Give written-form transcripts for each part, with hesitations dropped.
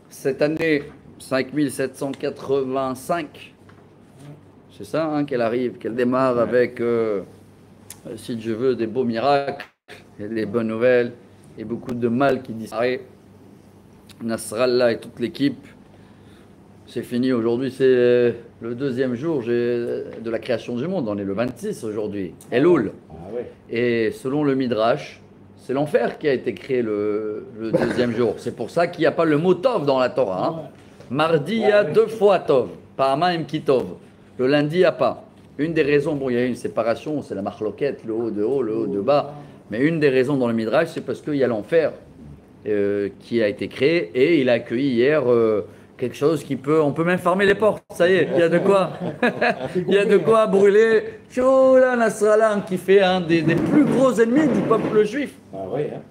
cette année 5785. C'est ça hein, qu'elle arrive, qu'elle démarre avec, si je veux, des beaux miracles, et des bonnes nouvelles, et beaucoup de mal qui disparaît. Nasrallah et toute l'équipe, c'est fini aujourd'hui, c'est le deuxième jour de la création du monde. On est le 26 aujourd'hui, Elul. Et selon le Midrash, c'est l'enfer qui a été créé le deuxième jour. C'est pour ça qu'il n'y a pas le mot Tov dans la Torah. Hein. Mardi, il y a 2 fois Tov, pas Amaim qui Tov. Le lundi, il n'y a pas. Une des raisons, bon, il y a une séparation, c'est la marloquette, le haut de haut, le haut de bas. Mais une des raisons dans le Midrash, c'est parce qu'il y a l'enfer qui a été créé et il a accueilli hier quelque chose qui peut, on peut même fermer les portes. Ça y est, il y a de quoi, il y a de quoi brûler. Choula Nasrallah qui fait un des plus gros ennemis du peuple juif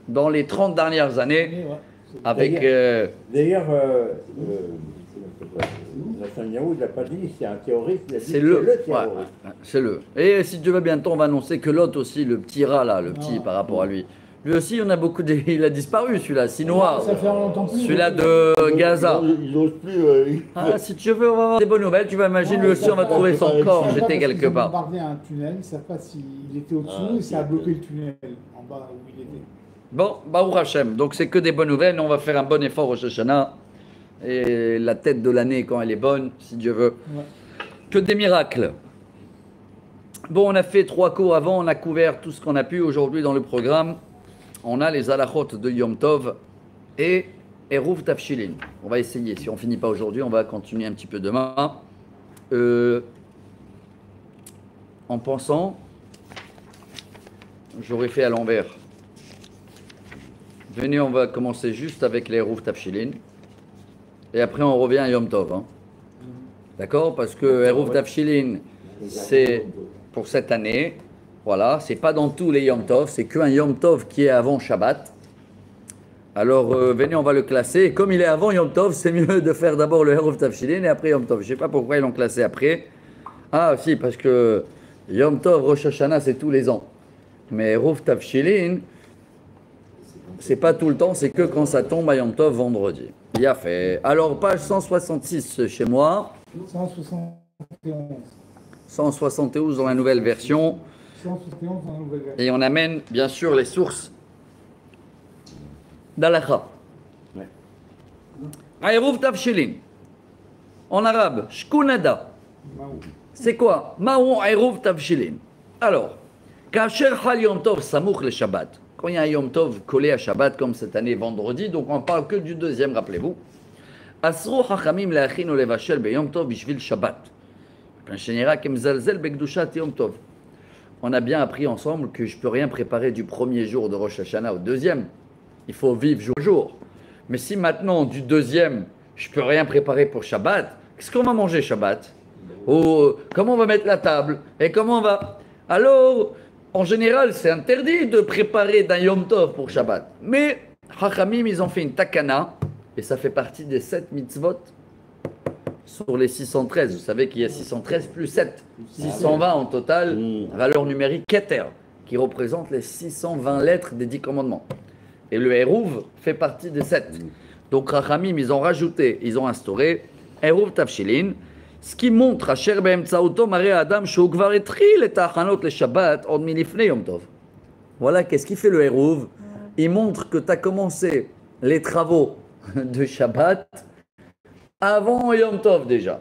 dans les 30 dernières années. Avec d'ailleurs, Netanyahou il n'a pas dit c'est un terroriste, il a dit c'est le terroriste. Ouais, c'est le. Et si Dieu veut bientôt, on va annoncer que l'autre aussi, le petit rat là, le petit par rapport à lui. Lui aussi, on a beaucoup il a disparu celui-là, si noir. Celui-là de Gaza. Il n'ose plus. Si tu veux avoir des bonnes nouvelles, tu vas imaginer lui aussi, on va trouver son corps jeté quelque part. Ils ont bombardé un tunnel, ils ne savent pas s'il était au-dessous et ça a bloqué le tunnel en bas où il était. Bon, Baruch Hashem, donc c'est que des bonnes nouvelles, on va faire un bon effort au Rosh Hashanah. Et la tête de l'année quand elle est bonne, si Dieu veut. Ouais. Que des miracles. Bon, on a fait 3 cours avant, on a couvert tout ce qu'on a pu aujourd'hui dans le programme. On a les halachot de Yom Tov et Eruv Tafshilin. On va essayer, si on ne finit pas aujourd'hui, on va continuer un petit peu demain. En pensant, j'aurais fait à l'envers. Venez, on va commencer juste avec les Eruv Tafshilin. Et après, on revient à Yom Tov. Hein. D'accord? Parce que Eruv Tafshilin, c'est pour cette année. Voilà, c'est pas dans tous les Yom Tov, c'est qu'un Yom Tov qui est avant Shabbat. Alors, venez, on va le classer. Et comme il est avant Yom Tov, c'est mieux de faire d'abord le Eruv Tafshilin et après Yom Tov. Je ne sais pas pourquoi ils l'ont classé après. Ah, si, parce que Yom Tov, Rosh Hashanah, c'est tous les ans. Mais Eruv Tafshilin, c'est pas tout le temps, c'est que quand ça tombe à Yom Tov vendredi. Il a fait. Alors, page 166 chez moi. 171. 171 dans la nouvelle version. 171 dans la nouvelle version. Et on amène bien sûr les sources d'Alacha. Eruv Tafshilin. En arabe, Shkunada. C'est quoi? Maou Eruv Tafshilin. Alors, Kasher Hal Yom Tov Samouch le Shabbat. Quand il y a un Yom Tov collé à Shabbat, comme cette année vendredi, donc on parle que du deuxième, rappelez-vous. Asro Chachamim le'achin u'levashel be'Yom Tov bishvil Shabbat. Yom Tov. On a bien appris ensemble que je ne peux rien préparer du premier jour de Rosh Hashanah au deuxième. Il faut vivre jour pour jour. Mais si maintenant, du deuxième, je ne peux rien préparer pour Shabbat, qu'est-ce qu'on va manger Shabbat? Ou comment on va mettre la table? Et comment on va... Alors, en général, c'est interdit de préparer d'un Yom Tov pour Shabbat. Mais, Chachamim, ils ont fait une takana, et ça fait partie des 7 mitzvot sur les 613. Vous savez qu'il y a 613 plus 7. 620 en total, valeur numérique Keter, qui représente les 620 lettres des 10 commandements. Et le Eruv fait partie des 7. Donc, Chachamim, ils ont rajouté, ils ont instauré Eruv Tafshilin, ce qui montre à Asher Be'emtsaouto Maré Adam Shogvar Etril et Tachanot le Shabbat Od Milifne Yom Tov. Voilà, qu'est-ce qui fait le Eruv? Il montre que tu as commencé les travaux de Shabbat avant Yom Tov déjà.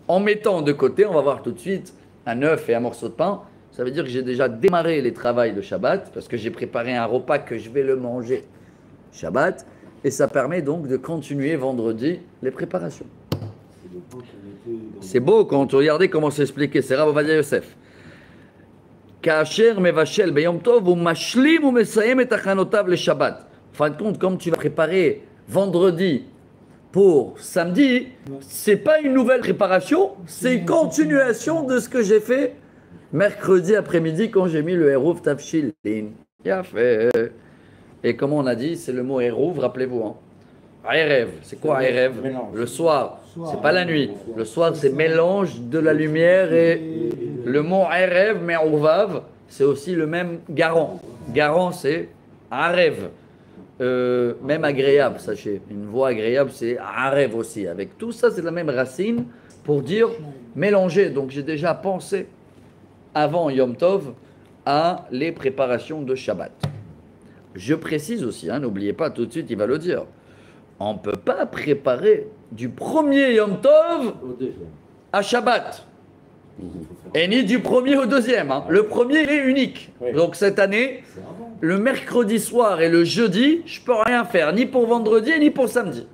En mettant de côté, on va voir tout de suite, un œuf et un morceau de pain. Ça veut dire que j'ai déjà démarré les travaux de Shabbat parce que j'ai préparé un repas que je vais le manger Shabbat. Et ça permet donc de continuer vendredi les préparations. C'est beau quand tu regardez comment c'est expliqué. C'est Rav Ovadia Yosef. Kacher mevashel beyom tov ou mashlim ou mesayem et achanotav le Shabbat. En fin de compte, comme tu vas préparer vendredi pour samedi, c'est pas une nouvelle préparation, c'est une continuation de ce que j'ai fait mercredi après-midi quand j'ai mis le Eruv Tafshilin. Il a fait. Et comme on a dit, c'est le mot Eruv, rappelez-vous. Hein. Erev, c'est quoi Erev? Le soir, c'est pas la nuit. Le soir, c'est mélange de la lumière et le mot Erev, mais Urvav, c'est aussi le même garant. Garant, c'est Arev. même agréable, sachez. Une voix agréable, c'est un rêve aussi. Avec tout ça, c'est la même racine pour dire mélanger. Donc j'ai déjà pensé avant Yom Tov à les préparations de Shabbat. Je précise aussi, hein, n'oubliez pas, tout de suite, il va le dire. On ne peut pas préparer du premier Yom Tov Au deuxième. à Shabbat. Et ni du premier au deuxième. Hein. Le premier, il est unique. Oui. Donc cette année, le mercredi soir et le jeudi, je ne peux rien faire, ni pour vendredi ni pour samedi.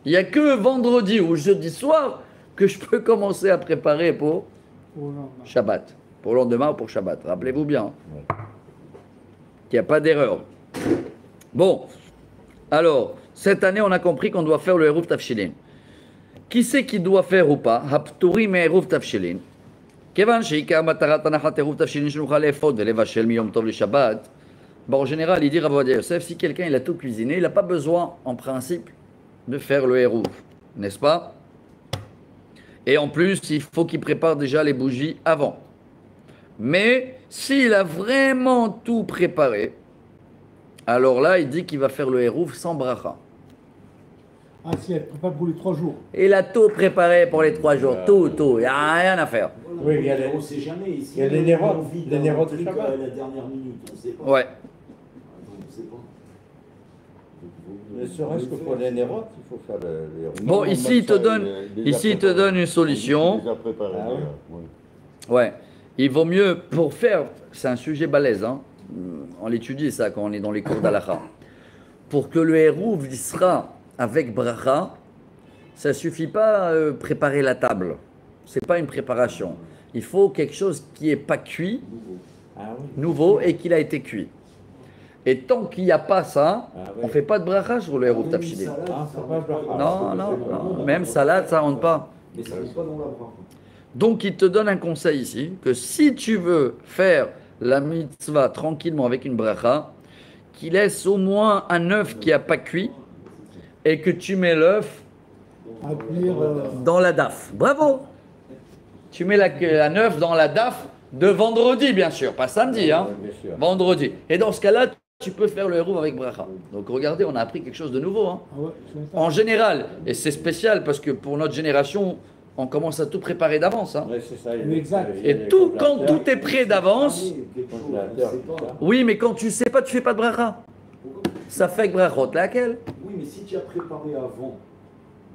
Il n'y a que vendredi ou jeudi soir que je peux commencer à préparer pour Shabbat. Pour le lendemain ou pour Shabbat. Rappelez-vous bien. Ouais. Qu'il n'y a pas d'erreur. Bon, alors, cette année, on a compris qu'on doit faire le Eruv Tafshilin. Qui c'est qui doit faire ou pas? Hapturim Eruv Tafshilin. Kevan sheikar matarat anachat Eruv Tafshilin shenochal efod velevashel miyom tov le Shabbat. Bon, en général, il dit Rav Ovadia Yosef, si quelqu'un il a tout cuisiné, il n'a pas besoin, en principe, de faire le Eruv. N'est-ce pas? Et en plus, il faut qu'il prépare déjà les bougies avant. Mais s'il a vraiment tout préparé, alors là, il dit qu'il va faire le Eruv sans bracha. Ah, si elle prépare pour les 3 jours. Il a tout préparé pour les 3 jours, tout. Il n'y a rien à faire. Oui, il y a les- on ne sait jamais. Ici, il y a les nérotes, envie les nérotes de truc Shabbat. à la dernière minute, on ne sait pas. Ouais. On ne sait pas. Ne serait-ce que pour les nérotes, il faut faire les Bon, ici, il te donne une solution. Déjà préparé, Ah ouais. déjà, ouais. Ouais. Il vaut mieux, pour faire, c'est un sujet balèze, hein. On l'étudie ça quand on est dans les cours d'Alacha. Pour que le Eruv il sera avec bracha, ça ne suffit pas préparer la table. C'est pas une préparation. Il faut quelque chose qui n'est pas cuit, Ah oui. nouveau, et qu'il a été cuit. Et tant qu'il n'y a pas ça, Ah on oui. ne fait pas de bracha sur le Eruv Même une Tafshilin. salade, Ah, ça faut pas rentre le faire. Non, non, non. Même salade, ça ne rentre pas. Mais ça ne rentre pas dans la bracha. Donc, il te donne un conseil ici, que si tu veux faire la mitzvah tranquillement avec une bracha, qu'il laisse au moins un œuf qui n'a pas cuit et que tu mets l'œuf À cuire. dans la daf. Bravo! Tu mets un œuf dans la daf de vendredi, bien sûr, pas samedi, hein? Bien sûr. Vendredi. Et dans ce cas-là, tu peux faire le héros avec bracha. Donc, regardez, on a appris quelque chose de nouveau, hein? Ah ouais, je savais pas. En général, et c'est spécial parce que pour notre génération, on commence à tout préparer d'avance, hein? Ouais, c'est ça. Oui, exact. il y a Et les tout, quand congélateurs. tout est prêt d'avance, Congélateur, tout ça. oui, mais quand tu sais pas, tu fais pas de bracha. Ça fait que brachot, laquelle? Oui, mais si tu as préparé avant,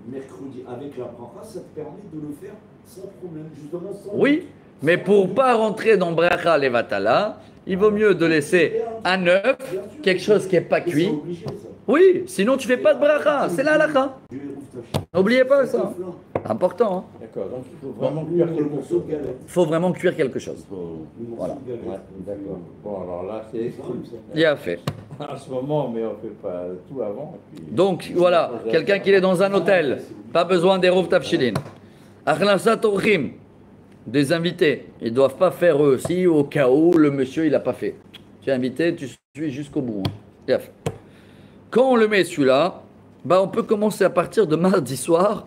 mercredi, avec la bracha, ça te permet de le faire sans problème, justement sans... Oui, mais pour pas rentrer dans bracha levatala, il vaut mieux de laisser un œuf, quelque chose qui n'est pas Et c'est cuit. obligé, ça. Oui, sinon tu fais pas de bracha, c'est la halakha. Du Eruv Tafshilin. N'oubliez pas ça. Sauf là, Important, hein? D'accord, donc il faut vraiment ou cuire le quelque morceau chose. de galette. Il faut vraiment cuire quelque chose. Le morceau Voilà. de galette. Ouais, d'accord. Bon, alors là, c'est cool. Il a fait. En ce moment, mais on ne fait pas tout avant. et puis- Donc voilà, quelqu'un qui est dans un hôtel, pas besoin d'Eruv Tafshilin. Achnasat orchim, des invités, ils ne doivent pas faire eux aussi au cas où le monsieur il n'a pas fait. Tu es invité, tu suis jusqu'au bout. Hein. Il a fait. Quand on le met celui-là, bah on peut commencer à partir de mardi soir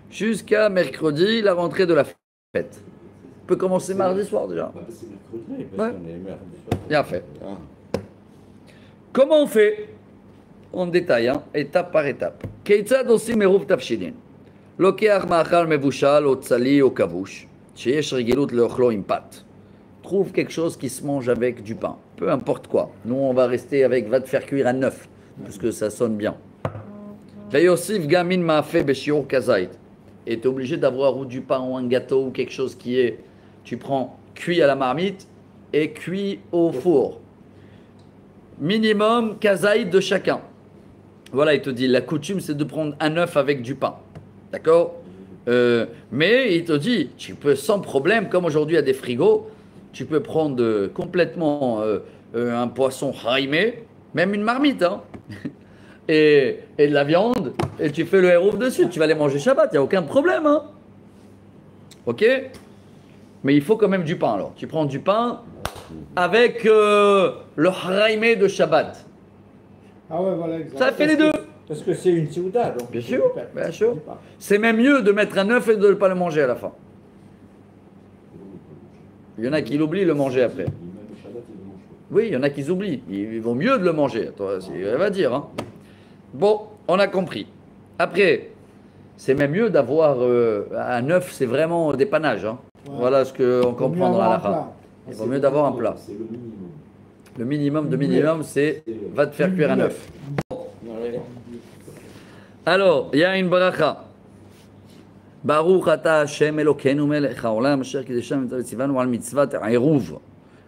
jusqu'à mercredi, la rentrée de la fête. On peut commencer mardi soir déjà. Bah, c'est mercredi. Oui, parce Ouais. qu'on est merdes. Bien fait. Comment on fait? En détail, hein, étape par étape. Keitzad osim eruv tafshilin. Lokeach ma'achal mevushal o tzali o kavush. Sheyesh regilut leochlo im pat. Trouve quelque chose qui se mange avec du pain. Peu importe quoi. Nous, on va rester avec, va te faire cuire à 9, parce que ça sonne bien. Veyosif gamin ma'afe beshiur kazait. Et tu es obligé d'avoir ou du pain ou un gâteau ou quelque chose qui est, tu prends cuit à la marmite et cuit au four. Minimum kazaïd de chacun. Voilà, il te dit, la coutume, c'est de prendre un œuf avec du pain. D'accord? Mais il te dit, tu peux sans problème, comme aujourd'hui il y a des frigos, tu peux prendre complètement un poisson harimé, même une marmite, hein, et de la viande, et tu fais le hérouf dessus. Tu vas les manger Shabbat, il n'y a aucun problème. Hein. Ok? Mais il faut quand même du pain alors. Tu prends du pain avec le harimé de Shabbat. Ah ouais, voilà, exact. Ça fait les deux. Parce que c'est une souda, donc. Bien il faut sûr, du pain. bien sûr. Du pain. C'est même mieux de mettre un œuf et de ne pas le manger à la fin. Il y en a qui l'oublient de le manger après. Même le Shabbat, il ne mange pas. Oui, il y en a qui oublient. Il vaut mieux de le manger. Toi, elle va dire. Hein. Bon, on a compris. Après, c'est même mieux d'avoir un œuf, c'est vraiment dépannage. Hein. Ouais. Voilà ce qu'on comprend dans la la halakha. Il vaut mieux d'avoir un plat. C'est le minimum. Le minimum de minimum, c'est va te faire cuire un œuf. Alors, il y a une bracha. Baruch ata Hashem Elokeinu melech haolam asher kideshanu mitzvanu al mitzvat eruv.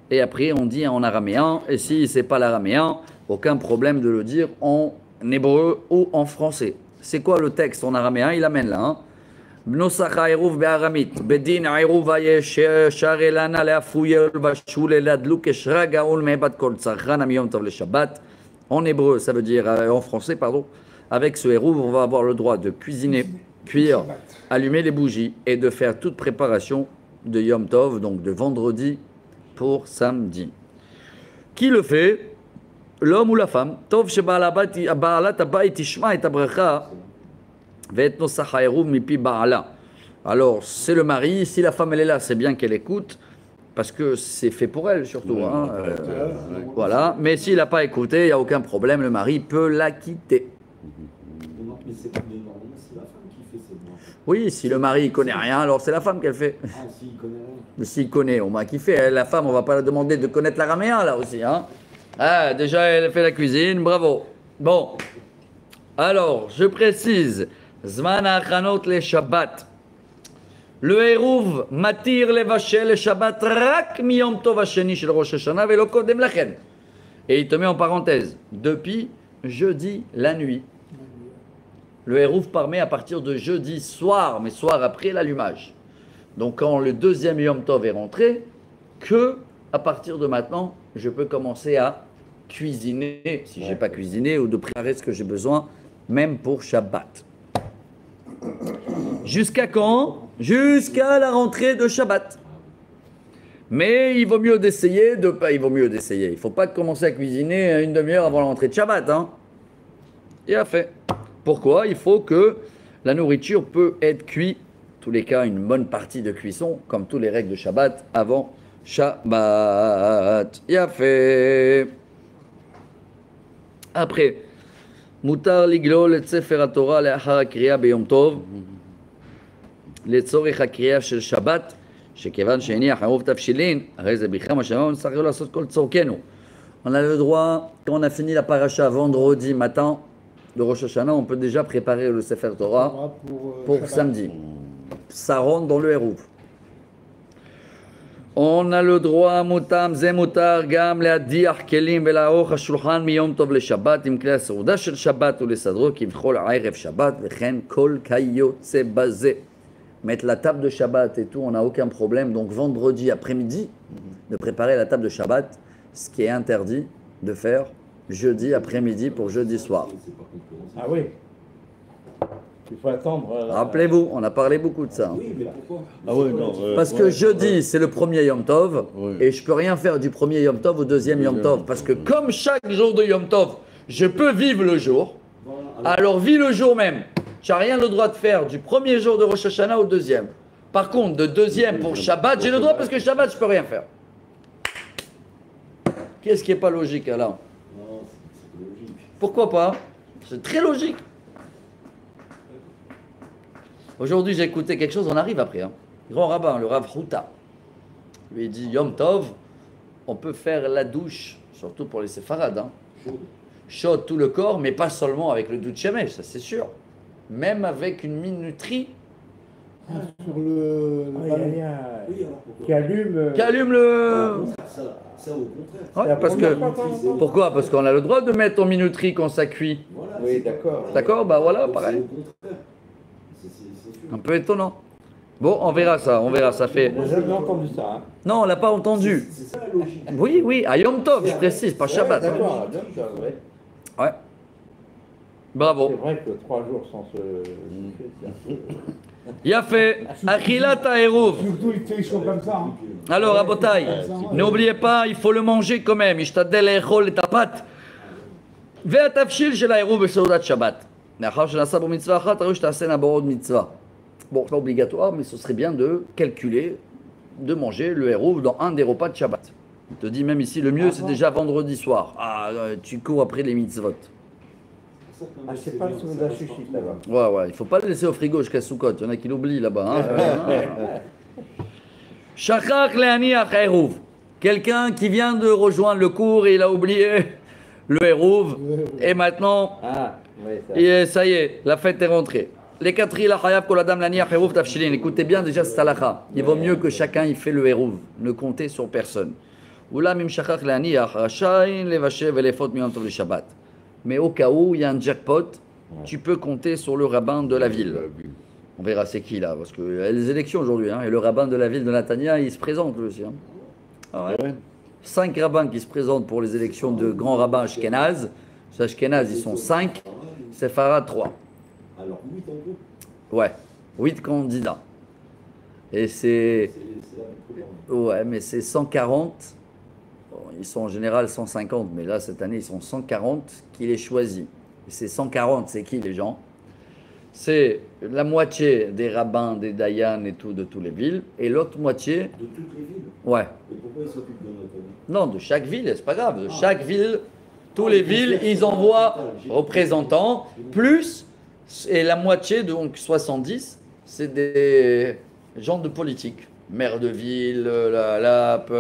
Et après, on dit en araméen. Et si c'est pas l'araméen, aucun problème de le dire en hébreu ou en français. C'est quoi le texte en araméen? Il amène là. Hein? בנוסח העירוב בארמית, בדין העירוב הישר אלנה להפויל ושול להדלוק אשרה גאול מעבד כל צרכן מיום טוב לשבת. En hébreu, ça veut dire, en français, pardon, avec ce hérouv, on va avoir le droit de cuisiner, cuire, allumer les bougies et de faire toute préparation de Yom Tov, donc de vendredi pour samedi. Qui le fait? L'homme ou la femme? Tov sheba'alat habayit tishma et habracha. Alors, c'est le mari. Si la femme elle est là, c'est bien qu'elle écoute, parce que c'est fait pour elle surtout. Hein. Voilà. Mais s'il n'a pas écouté, il n'y a aucun problème. Le mari peut la quitter. Non, mais c'est normalement, c'est la femme qui fait cette demande. Oui, si le mari ne connaît rien, alors c'est la femme qu'elle fait. Ah, s'il connaît rien. Mais s'il connaît, au moins qui fait. La femme, on ne va pas la demander de connaître l'araméen là aussi. Hein. Ah, déjà, elle fait la cuisine. Bravo. Bon. Alors, je précise. Zman ha'achanot le Shabbat. Le hérouv matir levashel le Shabbat rak miyom tov hasheni shel Rosh Hashanah velo kodem lachen. Et il te met en parenthèse, depuis jeudi la nuit. Le hérouv permet à partir de jeudi soir, mais soir après l'allumage. Donc quand le deuxième Yom Tov est rentré, que à partir de maintenant, je peux commencer à cuisiner, si je n'ai pas cuisiné, ou de préparer ce que j'ai besoin, même pour Shabbat. Jusqu'à quand? Jusqu'à la rentrée de Shabbat. Mais il vaut mieux d'essayer de pas. Il vaut mieux d'essayer. Il ne faut pas commencer à cuisiner une demi-heure avant la rentrée de Shabbat. Hein. Il a fait. Pourquoi? Il faut que la nourriture peut être cuite. En tous les cas, une bonne partie de cuisson, comme tous les règles de Shabbat, avant Shabbat. Il a fait. Après. מותר לגלול את ספר התורה לאחר הקריאה ביום טוב לצורך הקריאה של שבת, שכיוון שהניח עירוב תבשילין, הרי זה בכלל מה שאמרנו, נצטרך לעשות כל צורכנו. On a le droit, quand on a fini la paracha vendredi matin de Rosh Hashanah, on peut déjà préparer le Sefer Torah pour samedi. Ça rentre dans le Hérouv. On a le droit, מותם, זה מותר גם להדיח כלים ולערוך השולחן מיום טוב לשבת עם כלי הסעודה של שבת ולסדרו כבכל ערב שבת וכן כל כיוצא בזה. Mettre la table de Shabbat et tout, on n'a aucun problème. Donc vendredi après-midi, de préparer la table de Shabbat, ce qui est interdit de faire jeudi après-midi pour jeudi soir. Ah oui. Il faut attendre. Rappelez-vous, on a parlé beaucoup de ça. Oui, mais pourquoi? Ah oui, non. Parce que jeudi, c'est le premier Yom Tov, et je peux rien faire du premier Yom Tov au deuxième Yom Tov. Parce que comme chaque jour de Yom Tov, je peux vivre le jour, alors vis le jour même. Tu n'as rien le droit de faire du premier jour de Rosh Hashanah au deuxième. Par contre, de deuxième pour Shabbat, j'ai le droit parce que Shabbat, je ne peux rien faire. Qu'est-ce qui n'est pas logique alors? Non, c'est logique. Pourquoi pas? C'est très logique. Aujourd'hui, j'ai écouté quelque chose, on arrive après. Hein. Grand rabbin, le Rav Houta, lui dit Yom Tov, on peut faire la douche, surtout pour les séfarades. Hein. Chaude tout le corps, mais pas seulement avec le douche shemesh, ça c'est sûr. Même avec une minuterie. Sur le Oui, alors pourquoi? qui allume le. Ça au contraire. Ouais, parce que, pourquoi? Parce qu'on a le droit de mettre en minuterie quand ça cuit. Voilà, Oui, d'accord. D'accord? Bah voilà, donc, pareil. c'est au contraire. C'est sûr. Un peu étonnant. Bon, on verra ça fait. J'ai jamais entendu ça. Hein. Non, on l'a pas entendu. C'est ça la logique. Oui, à Yom Tov, je précise, pas Shabbat. Ouais, d'accord, d'accord, ouais. Ouais. Bravo. C'est vrai que 3 jours sans se. Il a fait Achilat Ha'eruv. Surtout, il fait chaud comme ça. Hein. Alors, Rabotai, n'oubliez pas, il faut le manger quand même. Ishtadel echol et tapat. והתבשיל של העירוב בסעודת שבת. לאחר שנעשה בו מצווה אחת, ראוי שתעשינה בו עוד מצווה. Bon, c'est pas obligatoire, mais ce serait bien de calculer, de manger le hérouv dans un des repas de Shabbat. Il te dit même ici, le mieux c'est déjà vendredi soir. Ah, tu cours après les mitzvot. Ah, c'est pas le Souda Chuchit là-bas. Ouais, il ne faut pas le laisser au frigo jusqu'à Soukot. Il y en a qui l'oublient là-bas. Shachach le'aniach eruv. Quelqu'un qui vient de rejoindre le cours et il a oublié le eruv. Et maintenant, ça y est, la fête est rentrée. Les katri la chayav kol adam laniach eruv tafshilin. Écoutez bien déjà cette halakha. Il vaut mieux que chacun y fait le eruv. Ne comptez sur personne. Oula mim shachach le'aniach rashayin levashev elefot miyom tov le Shabbat. Mais au cas où il y a un jackpot, tu peux compter sur le rabbin de la ville. On verra c'est qui là, parce qu'il y a les élections aujourd'hui. Et le rabbin de la ville de Natania, il se présente lui aussi. Ah ouais. 5 rabbins qui se présentent pour les élections de grands rabbins Ashkenaz. Les Ashkenaz, ils sont 5. Séfarad, 3. Alors 8 en groupe. Ouais, 8 candidats. Et c'est. Ouais, mais c'est 140. Ils sont en général 150, mais là, cette année, ils sont 140 qui les choisit. Et ces 140, c'est qui les gens? C'est la moitié des rabbins, des Dayan et tout, de toutes les villes, et l'autre moitié... De toutes les villes? Ouais. Et pourquoi ils s'occupent de notre ville? Non, de chaque ville, c'est pas grave. De chaque ville, tous les villes, ils envoient représentants, plus, et la moitié, donc 70, c'est des gens de politique. Maire de ville, la LAP...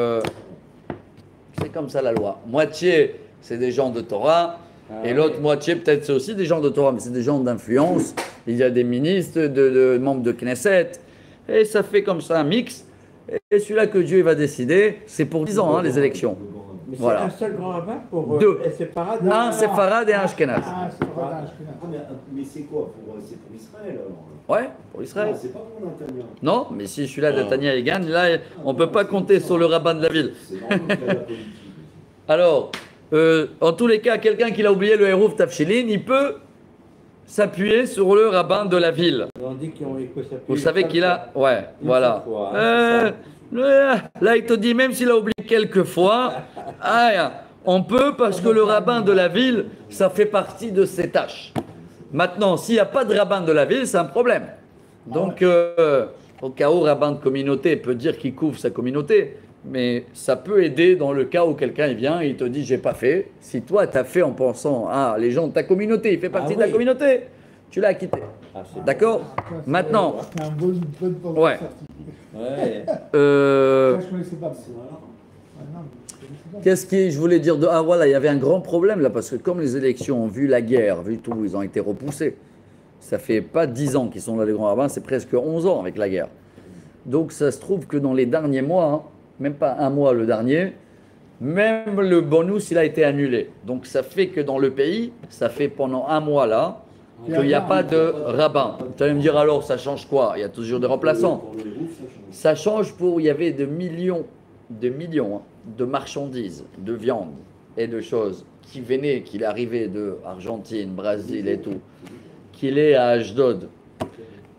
C'est comme ça la loi. Moitié, c'est des gens de Torah, et l'autre moitié, peut-être, c'est aussi des gens de Torah, mais c'est des gens d'influence. Il y a des ministres, de membres de Knesset, et ça fait comme ça un mix. Et celui-là que Dieu va décider, c'est pour 10 ans, les élections. Mais Voilà. c'est un seul grand rabbin pour 2. séparade. Un séfarade et un ashkenaz. Mais c'est quoi? C'est pour Israël alors? Ouais, pour Israël. Non, c'est pas pour Natania. Non, mais si celui-là d'Atania il gagne, là, on ne peut pas compter sur le rabbin de la ville. C'est normal qu'il y a la politique. Alors, en tous les cas, quelqu'un qui a oublié le Hérouf Tafshilin, il peut s'appuyer sur le rabbin de la ville. On dit qu'on peut s'appuyer. Vous savez qu'il a... Ouais, voilà. Fois, Là, il te dit, même s'il a oublié quelques fois, on peut parce que le rabbin de la ville, ça fait partie de ses tâches. Maintenant, s'il n'y a pas de rabbin de la ville, c'est un problème. Donc, au cas où rabbin de communauté peut dire qu'il couvre sa communauté, mais ça peut aider dans le cas où quelqu'un il vient et il te dit j'ai pas fait. Si toi tu as fait en pensant les gens de ta communauté, il fait partie de ta communauté, tu l'as quitté. D'accord? Maintenant. C'est un bon point de Ouais. Je connaissais pas. Qu'est-ce que je voulais dire voilà, il y avait un grand problème là, parce que comme les élections ont vu la guerre, vu tout, ils ont été repoussés. Ça fait pas 10 ans qu'ils sont là les grands rabbins, c'est presque 11 ans avec la guerre. Donc ça se trouve que dans les derniers mois, même pas un mois le dernier, même le bonus il a été annulé. Donc ça fait que dans le pays, ça fait pendant un mois là, qu'il n'y a pas de rabbin. Tu vas me dire alors ça change quoi? Il y a toujours des remplaçants. Ça change pour, il y avait de millions de marchandises, de viande et de choses qui venaient, qui arrivaient de Argentine, Brésil et tout, qu'il est à Ashdod.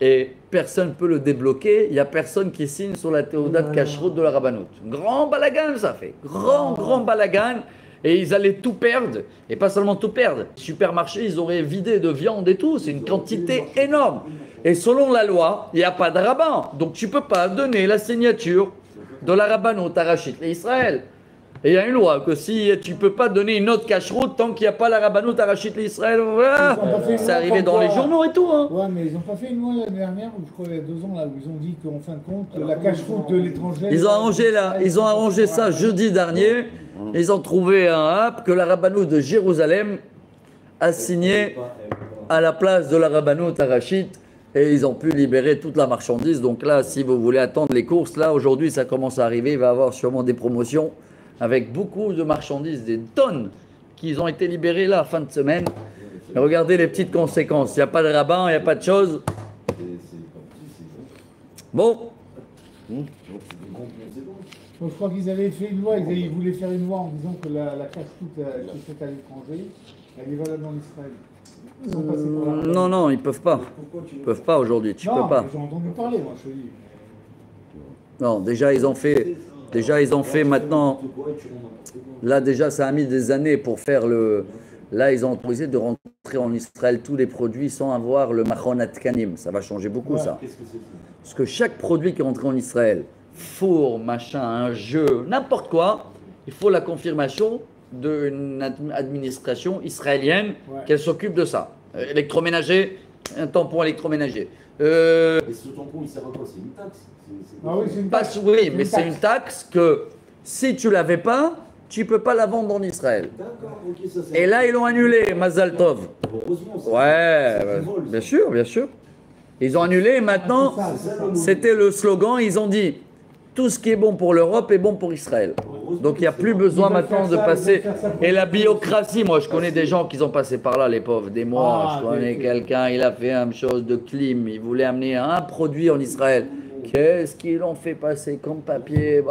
Et personne ne peut le débloquer, il n'y a personne qui signe sur la théoda de Kashrut de la Rabbanout. Grand balagan ça fait, grand balagan, et ils allaient tout perdre, et pas seulement tout perdre, les supermarchés ils auraient vidé de viande et tout, c'est une quantité énorme. Et selon la loi, il n'y a pas de rabbin, donc tu ne peux pas donner la signature de la Rabbanout à Rachid l'Israël. Et il y a une loi que si tu ne peux pas donner une autre cacheroute tant qu'il n'y a pas la Rabbanout à Rachid l'Israël, voilà. C'est arrivé dans les journaux et tout. Hein. Ouais, mais ils n'ont pas fait une loi l'année dernière, ou je crois il y a 2 ans, là, où ils ont dit qu'en fin de compte, la cacheroute de l'étranger. Ils ont arrangé ça jeudi dernier. Ils ont trouvé un app que la Rabbanout de Jérusalem a signé à la place de la Rabbanout à Rachid. Et ils ont pu libérer toute la marchandise. Donc là, si vous voulez attendre les courses, là, aujourd'hui, ça commence à arriver. Il va y avoir sûrement des promotions avec beaucoup de marchandises, des tonnes qui ont été libérées là, fin de semaine. Mais regardez les petites conséquences. Il n'y a pas de rabbin, il n'y a pas de choses. Bon. Je crois qu'ils avaient fait une loi, ils voulaient faire une loi en disant que la cache-toute qui est faite à l'étranger, elle est valable en Israël. Non, ils peuvent pas. Ils peuvent pas aujourd'hui. Tu peux pas. J'ai entendu parler, moi, je te dis. Non, déjà ils ont fait maintenant. Là déjà, ça a mis des années pour faire le. Là, ils ont autorisé de rentrer en Israël tous les produits sans avoir le Machon Atkanim. Ça va changer beaucoup, ça. Parce que chaque produit qui est rentré en Israël, four, machin, un jeu, n'importe quoi, il faut la confirmation d'une administration israélienne qu'elle s'occupe de ça. Électroménager, un tampon électroménager. Et ce tampon, il sert à quoi? C'est une taxe? Ah oui, c'est une taxe. Oui, mais c'est une taxe que si tu l'avais pas, tu ne peux pas la vendre en Israël. D'accord, ok, ça c'est. Et là, ils l'ont annulé, Mazal Tov. Heureusement, ça, Ouais, c'est du vol, ça. bien sûr, bien sûr. Ils ont annulé et maintenant, c'était le slogan, ils ont dit tout ce qui est bon pour l'Europe est bon pour Israël. Donc il n'y a plus besoin maintenant de passer. Et la bureaucratie, moi je connais des gens qui sont passés par là, les pauvres, des mois. Je connais quelqu'un, il a fait une chose de clim, il voulait amener un produit en Israël. Qu'est-ce qu'ils l'ont fait passer comme papier?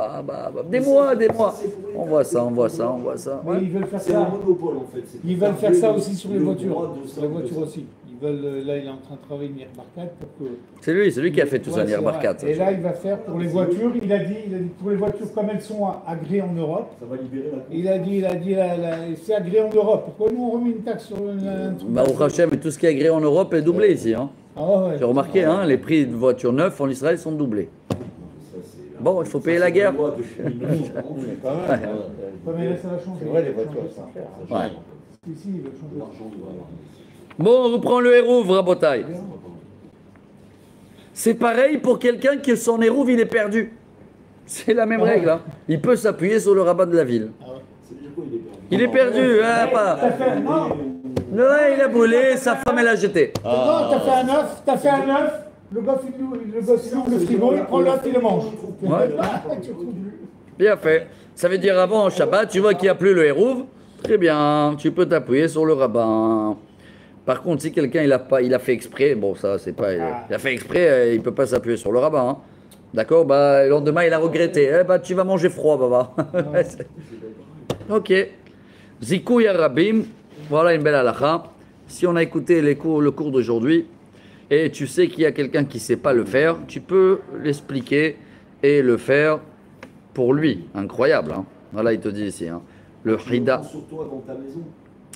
Des mois, des mois. On voit ça, on voit ça, on voit ça. Mais ils veulent faire C'est un ça. monopole en fait. Ils veulent faire ça aussi sur les le voitures. droit de Sur les ça, voitures de aussi. Ils veulent, là, il est en train de travailler Nir Barkat pour que. C'est lui qui a fait tout ça, Ouais, Nir c'est Barkat. vrai. Et là, il va faire pour les voitures. Il a dit pour les voitures comme elles sont agréées en Europe. Ça va libérer la. Il a dit, c'est agréé en Europe. Pourquoi nous on remet une taxe sur un truc? Baruch Hashem, tout ce qui est agréé en Europe est doublé ici. Hein. Ah ouais. J'ai remarqué, hein, les prix de voitures neuves en Israël sont doublés. Ça, c'est- Bon, il faut payer la guerre. C'est loi de cheminement, Mais quand même, Ouais, mais là, ça va changer. c'est vrai, les voitures sont chères. Ouais. Ici, il va changer. L'argent doit avoir. Bon, on reprend le hérouve, Rabotai. C'est pareil pour quelqu'un qui son hérouve, il est perdu. C'est la même règle. Hein. Il peut s'appuyer sur le rabbin de la ville. C'est déjà quoi, il est perdu? Il est perdu, hein, pas. Non, Ouais, il a brûlé, sa femme, elle a jeté. non, t'as fait un œuf, le gosse il ouvre le frigo, il prend l'œuf, il le mange. Ouais. Bien fait. Ça veut dire avant, en Shabbat, tu vois qu'il n'y a plus le hérouve. Très bien, tu peux t'appuyer sur le rabbin. Par contre, si quelqu'un il a fait exprès, bon ça c'est pas, il a fait exprès, il peut pas s'appuyer sur le rabbin. Hein. D'accord, bah le lendemain il a regretté. Tu vas manger froid, baba. Ok. Zikou ya Rabim, voilà une belle halakha. Si on a écouté le cours d'aujourd'hui et tu sais qu'il y a quelqu'un qui sait pas le faire, tu peux l'expliquer et le faire pour lui. Incroyable. Hein. Voilà, il te dit ici. Hein. Le Hida. Sur toi dans ta maison.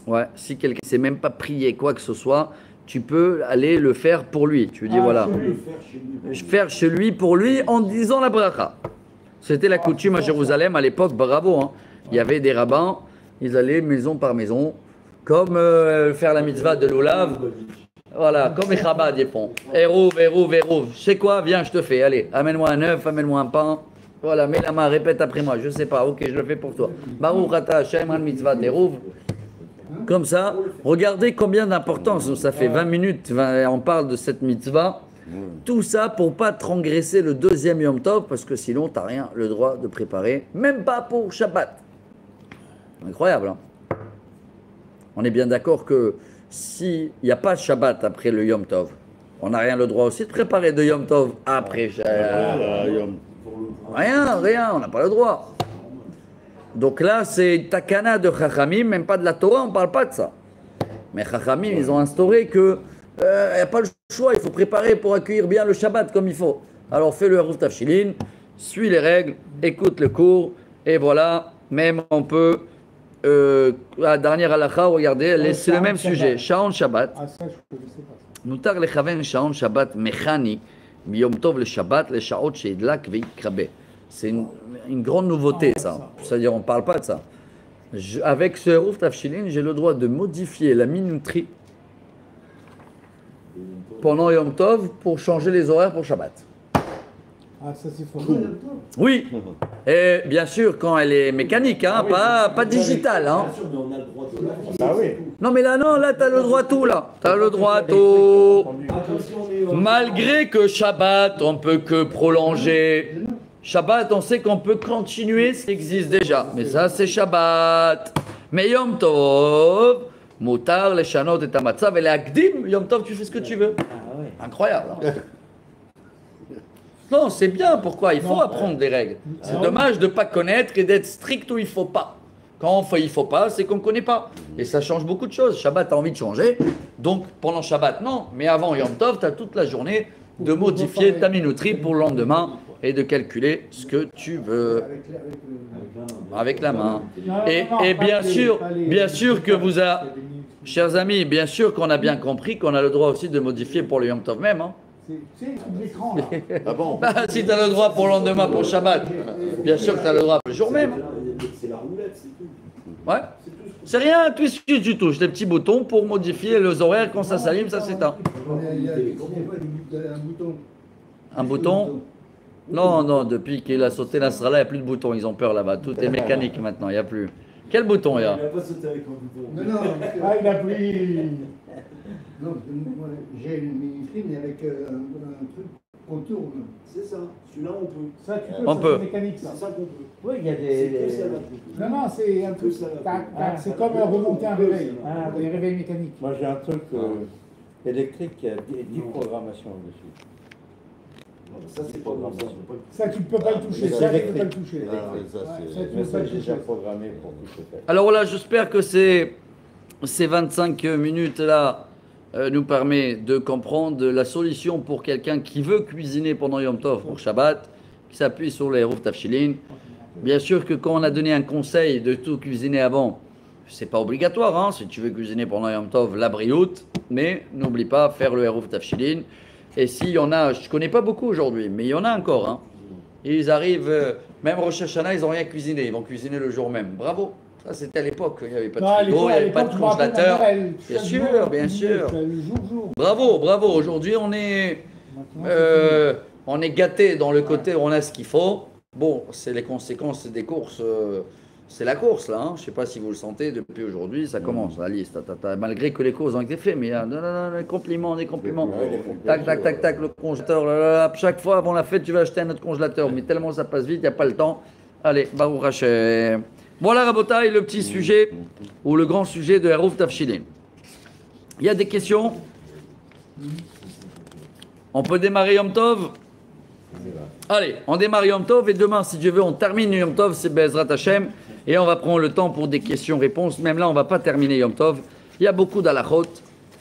Ouais, si quelqu'un ne sait même pas prier quoi que ce soit, tu peux aller le faire pour lui. Tu lui dis voilà, Le faire chez lui. faire chez lui pour lui en disant la bracha. C'était la coutume à Jérusalem à l'époque, bravo. Hein. Il y avait des rabbins, ils allaient maison par maison, comme faire la mitzvah de l'Olav. Voilà, comme les Chabad ils font. Hérouv, hérouv, hérouv. Je sais quoi, viens, je te fais. Allez, amène-moi un œuf, amène-moi un pain. Voilà, mets la main, répète après moi. Je sais pas, ok, je le fais pour toi. Baruch ata Hashem al mitzvah hérouv. Comme ça, regardez combien d'importance, ça fait 20 minutes, on parle de cette mitzvah. Tout ça pour pas transgresser le deuxième Yom Tov, parce que sinon, tu n'as rien le droit de préparer, même pas pour Shabbat. Incroyable, hein. On est bien d'accord que s'il n'y a pas de Shabbat après le Yom Tov, on n'a rien le droit aussi de préparer de Yom Tov après Yom. Rien, on n'a pas le droit. Donc là, c'est takana de Chachamim, même pas de la Torah, on ne parle pas de ça. Mais Chachamim, ils ont instauré que il n'y a pas le choix, il faut préparer pour accueillir bien le Shabbat comme il faut. Alors fais le Harouf Tafshilin, suis les règles, écoute le cours, et voilà, même on peut, la dernière halakha, regardez, c'est le même sujet, Shaon Shabbat. Ah, ça, je ne sais pas. Moutar lechaven Shaon Shabbat mechani, miyom tov le Shabbat, le shaot sheidlak veikrabe. C'est une grande nouveauté, ça. C'est-à-dire, on ne parle pas de ça. Avec ce Harouf Tafshilin, j'ai le droit de modifier la minuterie pendant Yom Tov pour changer les horaires pour Shabbat. Ah, ça, c'est fort. Oui, et bien sûr quand elle est mécanique, hein, pas digitale. Hein. Bien sûr, mais on a le droit de la vie. Ah oui. Non mais là, non, là, tu as le droit à tout, là. Tu as le droit à tout. Malgré que Shabbat, on peut que prolonger. Shabbat, on sait qu'on peut continuer ce qui existe déjà. Mais ça, c'est Shabbat. Mais Yom Tov, Moutar, les Shanot et Tamatzav, et les Akdim, Yom Tov, tu fais ce que tu veux. Incroyable. Hein. Non, c'est bien. Pourquoi? Il faut apprendre des règles. C'est dommage de ne pas connaître et d'être strict où il ne faut pas. Quand il ne faut pas, c'est qu'on ne connaît pas. Et ça change beaucoup de choses. Shabbat, tu as envie de changer. Donc, pendant Shabbat, non. Mais avant Yom Tov, tu as toute la journée de modifier ta minuterie pour le lendemain et de calculer ce que tu veux avec la main. Et bien sûr que vous avez, chers amis, bien sûr qu'on a bien compris qu'on a le droit aussi de modifier pour le Yom Tov même. Hein. C'est l'écran là. Ah bon? Bah, si tu as le droit pour le lendemain, pour Shabbat, bien sûr que tu as le droit le jour même. C'est la roulette, c'est tout. Ouais. C'est tout. C'est rien, tout ce que tu touches, des petits boutons pour modifier les horaires, quand ça s'allume, ça s'éteint. Il y a un bouton. Un bouton? Non, non, depuis qu'il a sauté Nasrallah, il n'y a plus de boutons, ils ont peur là-bas. Tout est mécanique maintenant, il n'y a plus. Quel bouton il y a? Il n'a pas sauté avec un bouton. Non, ah, il a pris. Non, moi, j'ai une mini-film avec un truc qu'on tourne. C'est ça. Celui-là, on peut. Ça, tu peux, On ça, peut. c'est mécanique, ça. C'est ça qu'on peut. Oui, il y a C'est que ça, des. là. Non, non, c'est un truc. Tac, tac, c'est comme remonter un réveil. Ah, Des réveils mécaniques. Moi, j'ai un truc électrique qui a 10 programmations dessus. Non, mais ça, c'est pas grave. Ça, tu ne peux pas le toucher. Mais Ça, c'est tu ne peux électrique. pas le toucher. Ah, oui, ça, Ouais, c'est- ça, tu mais peux pas ça, le j'ai déjà toucher. programmé pour tout se faire. Alors là, j'espère que ces 25 minutes-là nous permet de comprendre la solution pour quelqu'un qui veut cuisiner pendant Yom Tov pour Shabbat, qui s'appuie sur les Eruv Tafshilin. Bien sûr que quand on a donné un conseil de tout cuisiner avant, c'est pas obligatoire, hein, si tu veux cuisiner pendant Yom Tov, la brioute, mais n'oublie pas faire le Eruv Tafshilin. Et s'il y en a, je connais pas beaucoup aujourd'hui, mais il y en a encore, hein. Ils arrivent, même Rosh Hashanah, ils n'ont rien cuisiné, ils vont cuisiner le jour même. Bravo. Ça, c'était à l'époque, il n'y avait pas de Non, à frigo, il n'y l'époque, avait pas de je me rappelle, congélateur. ma mère, Bien chaque sûr, jour, bien elle sûr. faisait le jour. Bravo, bravo. Aujourd'hui, on est gâté dans le côté où on a ce qu'il faut. Bon, c'est les conséquences des courses. C'est la course, là. Hein. Je ne sais pas si vous le sentez, depuis aujourd'hui, ça commence, la liste. Malgré que les causes ont été faites, mais il y a des compliments, des compliments. Tac, tac, tac, tac, le congélateur. Là, là, là. Chaque fois, avant la fête, tu vas acheter un autre congélateur. Mais tellement ça passe vite, il n'y a pas le temps. Allez, Baruch Hashem. Voilà, Rabotai, le petit sujet, ou le grand sujet de Eruv Tafshilin. Il y a des questions? On peut démarrer Yom Tov? Allez, on démarre Yom Tov et demain, si Dieu veut, on termine Yom Tov, c'est Bezrat Hashem. Et on va prendre le temps pour des questions-réponses. Même là, on ne va pas terminer Yom Tov. Il y a beaucoup d'halachot.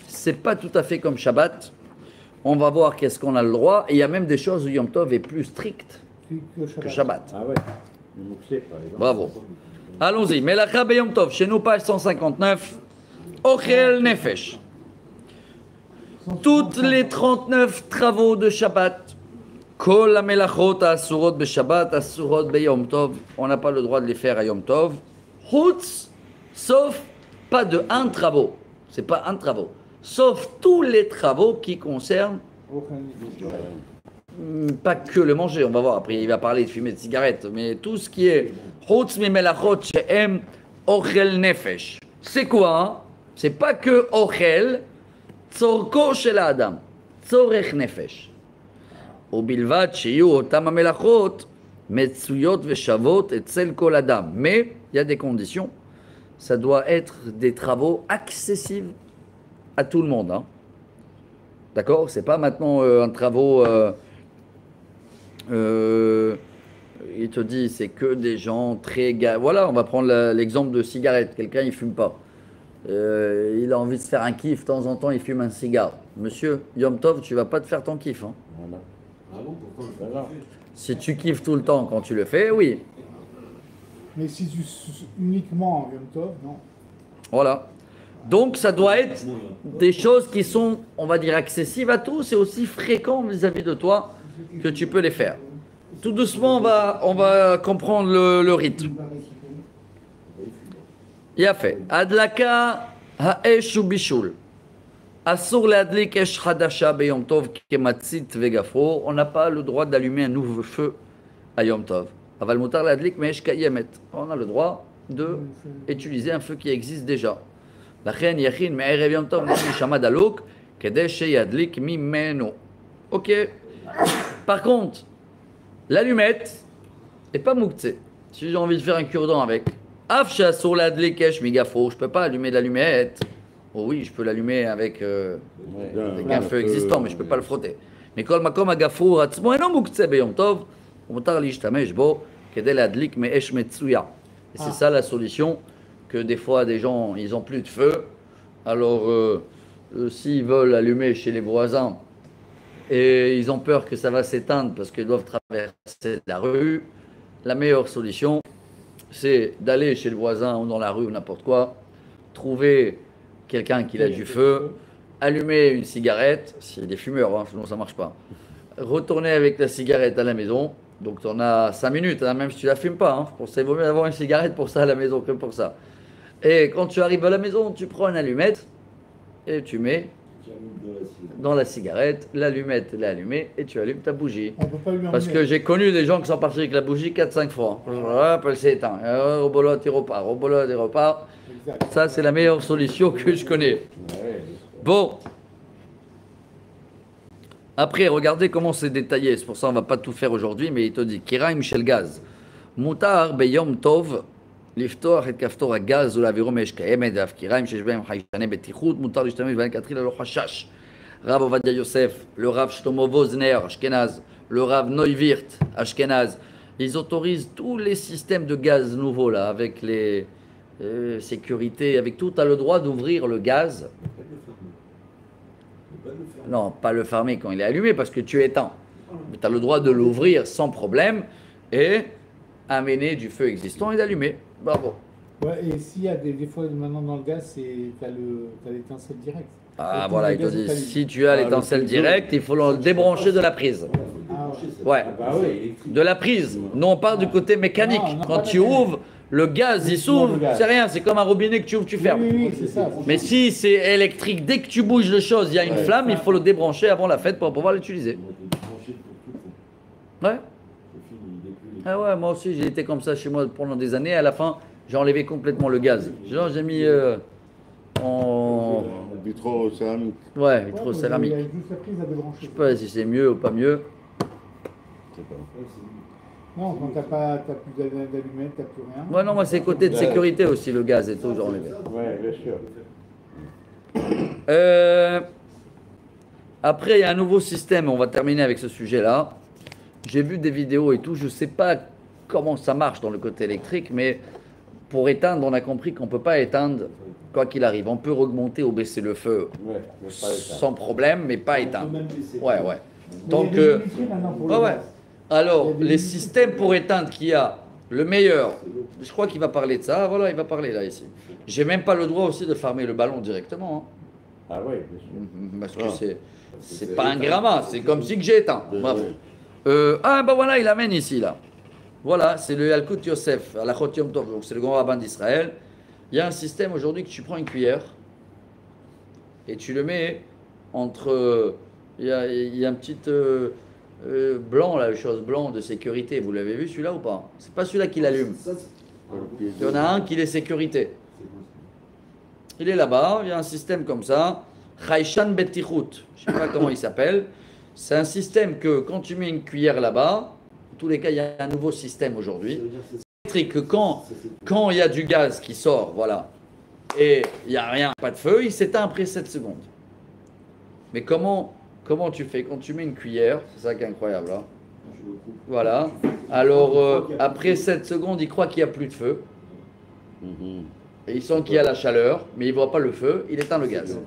Ce n'est pas tout à fait comme Shabbat. On va voir qu'est-ce qu'on a le droit. Et il y a même des choses où Yom Tov est plus strict que Shabbat. Ah ouais, le Mouxé, par exemple. Bravo. Allons-y. Melacha Beyom Tov, chez nous, page 159. Ochel Nefesh. Toutes les 39 travaux de Shabbat. Kol la melachot asurot be Shabbat, asurot be Yom Tov. On n'a pas le droit de les faire à Yom Tov. Chutz, sauf pas de un travaux. C'est pas un travaux. Sauf tous les travaux qui concernent pas que le manger. On va voir. Après, il va parler de fumer de cigarettes. Mais tout ce qui est chutz mi melachot she'em ochel nefesh. C'est quoi? Hein? C'est pas que ochel. Tzorko shel adam. Tzorech nefesh. ובלבד שיהיו אותם המלאכות מצויות ושוות אצל כל אדם. Mais il y a des conditions. Ça doit être des travaux accessibles à tout le monde. Hein. D'accord? C'est pas maintenant un travaux. Il te dit c'est que des gens très. Voilà, on va prendre l'exemple de cigarette. Quelqu'un il fume pas. Il a envie de se faire un kiff. De temps en temps, il fume un cigare. Monsieur, Yom Tov, tu vas pas te faire ton kiff. Hein. Voilà. Ah bon, pourquoi Voilà. Si tu kiffes tout le temps quand tu le fais, oui. Mais si tu uniquement en Yom Tov, non. Voilà. Donc ça doit être des choses qui sont, on va dire, accessibles à tous et aussi fréquents vis-à-vis de toi que tu peux les faire. Tout doucement, on va comprendre le rythme. Il a fait. Adlaka ha'esh ubishul. Asur le'adlik esh hadasha beyom tov kematzit vegafro. On n'a pas le droit d'allumer un nouveau feu à Yom Tov. Aval mutar le'adlik me'esh kayemet. On a le droit d'utiliser un feu qui existe déjà. Lachen yachin me'erev Yom Tov neshama daluk kedei sheyadlik mimenu. Ok. Par contre, l'allumette n'est pas mouktsé. Si j'ai envie de faire un cure-dent avec, afsha sur l'adlik esh migafro, je peux pas allumer de l'allumette. Oh oui, je peux l'allumer avec un feu existant, mais je ne peux pas le frotter. Mais kol makom agafur atzmo eno muktzeh beyom tov, umutar lishtamesh bo kedei ladlik me'esh metzuya. Et c'est ça la solution, que des fois des gens, ils n'ont plus de feu. Alors, s'ils veulent allumer chez les voisins, et ils ont peur que ça va s'éteindre parce qu'ils doivent traverser la rue, la meilleure solution, c'est d'aller chez le voisin ou dans la rue ou n'importe quoi, trouver quelqu'un qui a du feu allumer une cigarette, s'il y a des fumeurs, hein, sinon ça ne marche pas. Retourner avec la cigarette à la maison, donc tu en as 5 minutes, hein, même si tu ne la fumes pas. Hein, pour ça, il vaut mieux avoir une cigarette pour ça à la maison que pour ça. Et quand tu arrives à la maison, tu prends une allumette et tu mets dans la cigarette, l'allumette elle est allumée et tu allumes ta bougie. On peut pas lui Parce emmener. que j'ai connu des gens qui sont partis avec la bougie 4-5 fois. Hop, elle s'est éteinte. Au bolot, il repart. Au bolot, il repart. Exact. Ça, c'est la meilleure solution que je connais. Bon. Après, regardez comment c'est détaillé. C'est pour ça qu'on ne va pas tout faire aujourd'hui, mais il te dit Kiraim shel gaz. Mutar beyom tov. לפתוח את כפתור הגז ולהעבירו מאש קיימת ואף קיריים שיש בהם חיישני בטיחות מותר להשתמש בהם כתחילה ללא חשש. רב עובדיה יוסף, le Rav Shlomo Vosner, Ashkenaz, le Rav Neuwirth, Ashkenaz, ils autorisent tous les systèmes de gaz nouveaux là, avec les sécurités, avec tout, tu as le droit d'ouvrir le gaz. Non, pas le fermer quand il est allumé parce que tu éteins. Mais tu as le droit de l'ouvrir sans problème et amener du feu existant et d'allumer. Bravo. Ouais, et s'il y a des fois maintenant dans le gaz, t'as l'étincelle directe. Ah Et voilà, le il te gaz dit, est allumé. si tu as l'étincelle directe, il faut le débrancher de la prise. Ouais, de la prise. Non, on part du côté mécanique. Non, Quand pas tu mécanique. ouvres, le gaz, il s'ouvre, c'est rien, c'est comme un robinet que tu ouvres, tu fermes. Oui, oui, c'est ça. Mais si c'est électrique, dès que tu bouges de choses, il y a une flamme, il faut le débrancher avant la fête pour pouvoir l'utiliser. Ouais. Ah ouais, moi aussi, j'ai été comme ça chez moi pendant des années. À la fin, j'ai enlevé complètement le gaz. Genre, j'ai mis en... Vitro-céramique. Ouais, vitro-céramique. Il y a juste la prise à Je débrancher. sais pas si c'est mieux ou pas mieux. Non, quand t'as plus d'allumettes, t'as plus rien. Ouais, non, moi, c'est côté de sécurité aussi, le gaz et tout, j'ai enlevé. Ouais, bien sûr. Après, il y a un nouveau système, on va terminer avec ce sujet-là. J'ai vu des vidéos et tout, je ne sais pas comment ça marche dans le côté électrique, mais pour éteindre, on a compris qu'on ne peut pas éteindre quoi qu'il arrive. On peut augmenter ou baisser le feu Ouais, mais pas les sans problème, mais pas éteindre. Ouais, ouais. Mais Donc, il y a des unités maintenant pour le ouais, ouais. gaz. Alors, les systèmes pour éteindre qu'il y a, le meilleur, je crois qu'il va parler de ça. Ah, voilà, il va parler là, ici. J'ai même pas le droit aussi de fermer le ballon directement. Ah ouais, bien sûr. Parce que c'est pas un gramma, c'est comme si que j'ai éteint. Bravo. Ah, bah voilà, il amène ici, là. Voilà, c'est le Yalkut Yosef, à la Chot Yom Tov, donc c'est le grand rabbin d'Israël. Il y a un système aujourd'hui que tu prends une cuillère et tu le mets entre. Il y a un petit blanc, là, chose blanc de sécurité. Vous l'avez vu celui-là ou pas? C'est pas celui-là qui l'allume. Il y en a un qui est sécurité. Il est là-bas, il y a un système comme ça. Chayshan Betichut, je ne sais pas comment il s'appelle. C'est un système que quand tu mets une cuillère là-bas, en tous les cas, il y a un nouveau système aujourd'hui. C'est que quand il y a du gaz qui sort, voilà, et il n'y a rien, pas de feu, il s'éteint après 7 secondes. Mais comment tu fais quand tu mets une cuillère? C'est ça qui est incroyable, là. Voilà. Alors, après 7 secondes, il croit qu'il n'y a plus de feu. Et il sent qu'il y a la chaleur, mais il ne voit pas le feu, il éteint le gaz.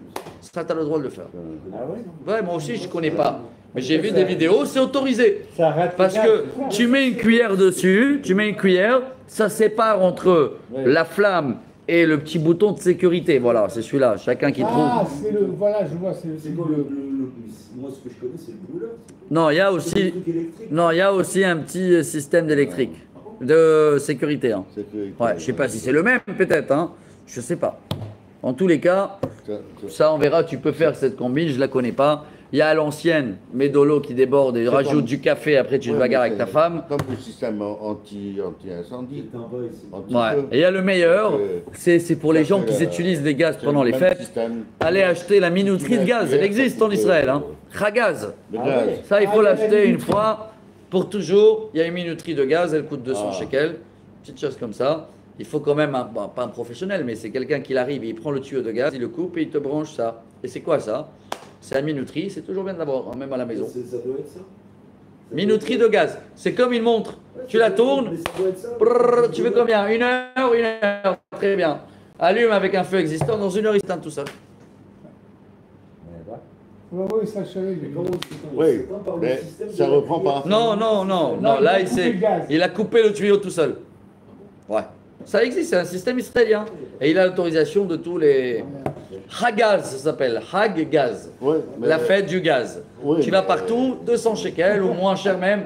Ça, tu as le droit de le faire. Ah ouais? Ouais, moi aussi, je ne connais pas. Mais j'ai vu des vidéos, c'est autorisé. Ça arrête Parce le que gaz. tu mets une cuillère dessus, ça sépare entre la flamme et le petit bouton de sécurité. Voilà, c'est celui-là, chacun qui trouve. Ah, c'est le. Voilà, je vois, c'est C'est quoi moi, ce que je connais, c'est le brûleur. Non, il y a C'est le aussi, truc électrique. non, il y a aussi un petit système d'électrique, de sécurité. Hein. Ouais, je sais pas si c'est le même, peut-être. Hein. Je sais pas. En tous les cas, ça, on verra. Tu peux faire cette combine, je la connais pas. Il y a à l'ancienne, mets de l'eau qui déborde et rajoute comme- du café. Après, tu te bagarres avec ta femme. Comme le système anti-incendie. C'est un bail, c'est- Ouais. Et il y a le meilleur, c'est pour les gens qui utilisent les gaz pendant les fêtes. Allez acheter la minuterie de gaz, elle existe en Israël. Hein. Chagaz. Le Ah gaz. ouais. Ça, il faut Ah, l'acheter il y a une fois pour toujours. Il y a une minuterie de gaz, elle coûte 200 Ah. shekels. Petite chose comme ça. Il faut quand même, pas un professionnel, mais c'est quelqu'un qui arrive, il prend le tuyau de gaz, il le coupe et il te branche ça. Et c'est quoi ça? C'est la minuterie, c'est toujours bien de l'avoir, hein, même à la maison. Ça doit être ça. Minuterie de gaz, c'est comme une montre. Tu la tournes, Mais ça doit être ça. brrr, tu veux combien? 1 heure, 1 heure. Très bien. Allume avec un feu existant, dans 1 heure, il s'éteint tout seul. Ouais, ouais, ça, je savais. Mais comment c'est Oui, éteint par le mais système ça de la reprend cuillère. pas. Non, non, non, non, Non, là, il a coupé le gaz. il a coupé le tuyau tout seul. Ouais. Ça existe, c'est un système israélien. Et il a l'autorisation de tous les. Hagaz, ça s'appelle. Hag Gaz. Ouais, mais- La fête du gaz. Oui, Tu vas mais- partout, 200 shekels ou moins cher même.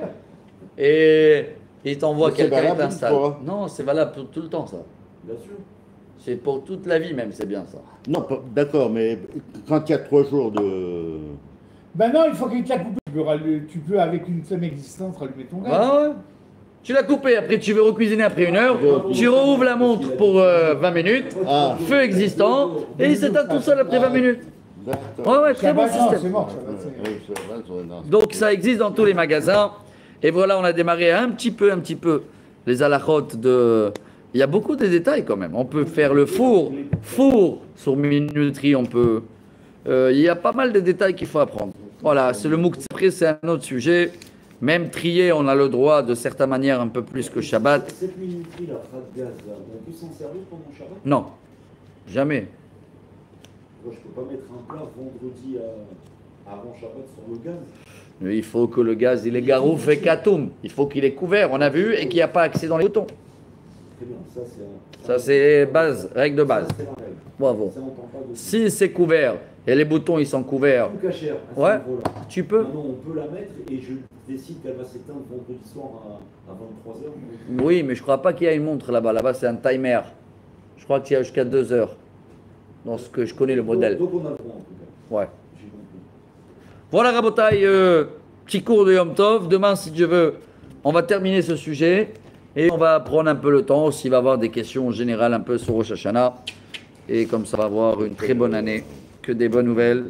Et il t'envoie Mais c'est quelqu'un et valable une t'installe. fois. Non, c'est valable pour tout le temps, ça. Bien sûr. C'est pour toute la vie même, c'est bien ça. Non, d'accord, mais quand il y a 3 jours de... Ben non, une fois qu'il te l'a coupé, tu peux avec une semaine existante rallumer ton gaz. Ah ouais. Tu l'as coupé, après tu veux recuisiner après 1 heure, tu rouvres la montre pour 20 minutes, Ah. feu existant, et il s'éteint tout seul après 20 minutes. D'accord. Ouais, ouais, très bon Shabbat, non, c'est système. mort, Shabbat, c'est mort. Oui, ça va, ça va, non. Donc ça existe dans tous les magasins. Et voilà, on a démarré un petit peu les halachot de... Il y a beaucoup de détails quand même. On peut faire le four sur minuterie, on peut... il y a pas mal de détails qu'il faut apprendre. Voilà, c'est le mouktsé, après c'est un autre sujet. Même trier, on a le droit de certaines manières un peu plus que Shabbat. Cette minuterie, la phrase gaz, là, on peut s'en servir pendant Shabbat? Non, jamais. Moi, je peux pas mettre un plat vendredi avant Shabbat sur le gaz. Il faut que le gaz, il est garouf et katoum. Il faut qu'il est couvert, on a vu, et qu'il n'y a pas accès dans les boutons. Très bien, ça c'est Ça c'est base, règle de base. Ça, c'est la règle. Bravo. Ça, on parle pas de Si c'est couvert et les boutons ils sont couverts, tout cachère à ce Ouais. niveau-là. tu peux. Maintenant, on peut la mettre et je décide qu'elle va s'éteindre vendredi soir à 23h. Oui, mais je crois pas qu'il y a une montre là-bas. Là-bas, c'est un timer. Je crois qu'il y a jusqu'à 2 heures. Dans ce que je connais le modèle. Donc on a le droit en tout cas. Ouais. J'ai compris. Voilà, Rabotaï, petit cours de Yom Tov. Demain, si Dieu veut, on va terminer ce sujet. Et on va prendre un peu le temps. S'il va y avoir des questions générales un peu sur Rosh Hashanah. Et comme ça, on va avoir une très bonne année. Que des bonnes nouvelles.